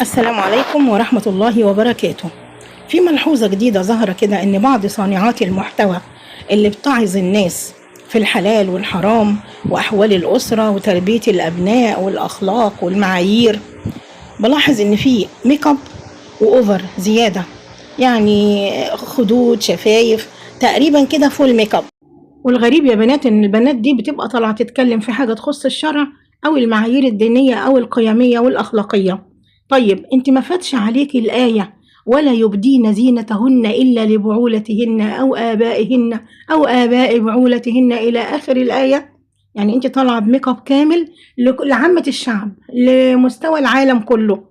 السلام عليكم ورحمة الله وبركاته. في ملحوظة جديدة ظاهرة كده إن بعض صانعات المحتوى اللي بتعظ الناس في الحلال والحرام وأحوال الأسرة وتربية الأبناء والأخلاق والمعايير، بلاحظ إن في ميك اب وأوفر زيادة، يعني خدود شفايف تقريبا كده فول ميك اب. والغريب يا بنات إن البنات دي بتبقى طالعة تتكلم في حاجة تخص الشرع أو المعايير الدينية أو القيمية والأخلاقية. طيب انت ما فاتش عليكي الآية ولا يبدين زينتهن إلا لبعولتهن أو آبائهن أو آباء بعولتهن إلى آخر الآية؟ يعني انت طالعة بميك اب كامل لعامة الشعب، لمستوى العالم كله.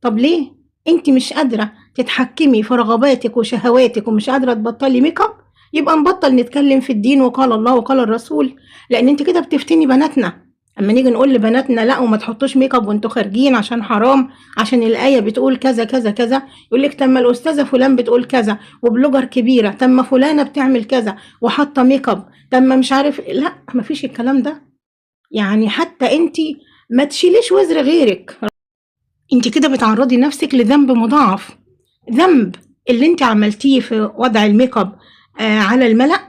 طب ليه انت مش قادرة تتحكمي في رغباتك وشهواتك ومش قادرة تبطلي ميك اب؟ يبقى نبطل نتكلم في الدين وقال الله وقال الرسول، لأن انت كده بتفتني بناتنا. اما نيجي نقول لبناتنا لا وما تحطوش ميك اب وانتوا خارجين عشان حرام، عشان الآية بتقول كذا كذا كذا، يقول لك تم الأستاذة فلان بتقول كذا وبلوجر كبيرة، تم فلانة بتعمل كذا وحاطة ميك اب، تم مش عارف. لا مفيش الكلام ده. يعني حتى انت ما تشيليش وزر غيرك، انت كده بتعرضي نفسك لذنب مضاعف. ذنب اللي انت عملتيه في وضع الميك اب على الملأ،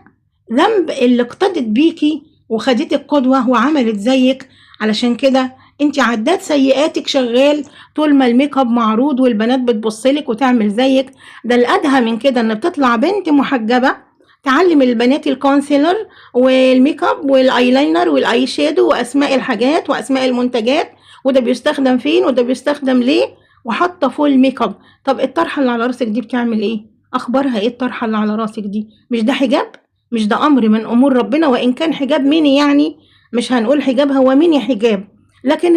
ذنب اللي اقتدت بيكي وخدتك قدوة وعملت زيك. علشان كده انت عداد سيئاتك شغال طول ما الميك اب معروض والبنات بتبصلك وتعمل زيك. ده الأدهى من كده ان بتطلع بنت محجبة تعلم البنات الكونسيلر والميك اب والايلاينر والاي شادو واسماء الحاجات واسماء المنتجات، وده بيستخدم فين وده بيستخدم ليه، وحاطه فول ميك اب. طب الطرحه اللي على راسك دي بتعمل ايه؟ اخبارها ايه الطرحه اللي على راسك دي؟ مش ده حجاب؟ مش ده امر من امور ربنا؟ وان كان حجاب ميني، يعني مش هنقول حجاب، هو ميني حجاب، لكن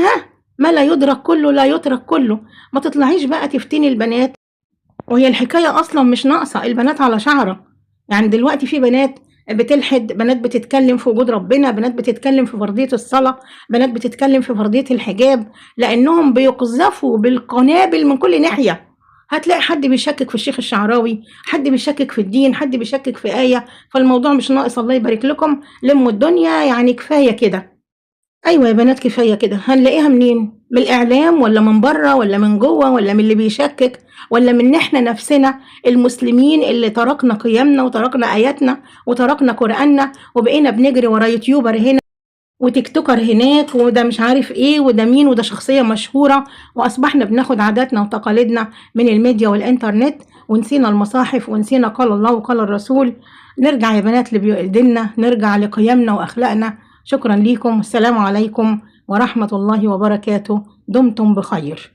ما لا يدرك كله لا يترك كله. ما تطلعيش بقى تفتني البنات، وهي الحكايه اصلا مش ناقصه البنات على شعره. يعني دلوقتي في بنات بتلحد، بنات بتتكلم في وجود ربنا، بنات بتتكلم في فرضية الصلاة، بنات بتتكلم في فرضية الحجاب، لأنهم بيقذفوا بالقنابل من كل ناحية. هتلاقي حد بيشكك في الشيخ الشعراوي، حد بيشكك في الدين، حد بيشكك في آية. فالموضوع مش ناقص. الله يبارك لكم، لموا الدنيا، يعني كفاية كده. أيوة يا بنات كفاية كده. هنلاقيها منين؟ من الإعلام ولا من بره ولا من جوه ولا من اللي بيشكك ولا من إحنا نفسنا المسلمين اللي تركنا قيمنا وتركنا آياتنا وتركنا قرآننا وبقينا بنجري ورا يوتيوبر هنا وتيك توكر هناك وده مش عارف ايه وده مين وده شخصية مشهورة، وأصبحنا بناخد عاداتنا وتقاليدنا من الميديا والإنترنت ونسينا المصاحف ونسينا قال الله وقال الرسول. نرجع يا بنات لديننا، نرجع لقيمنا وأخلاقنا. شكرا ليكم، السلام عليكم ورحمة الله وبركاته. دمتم بخير.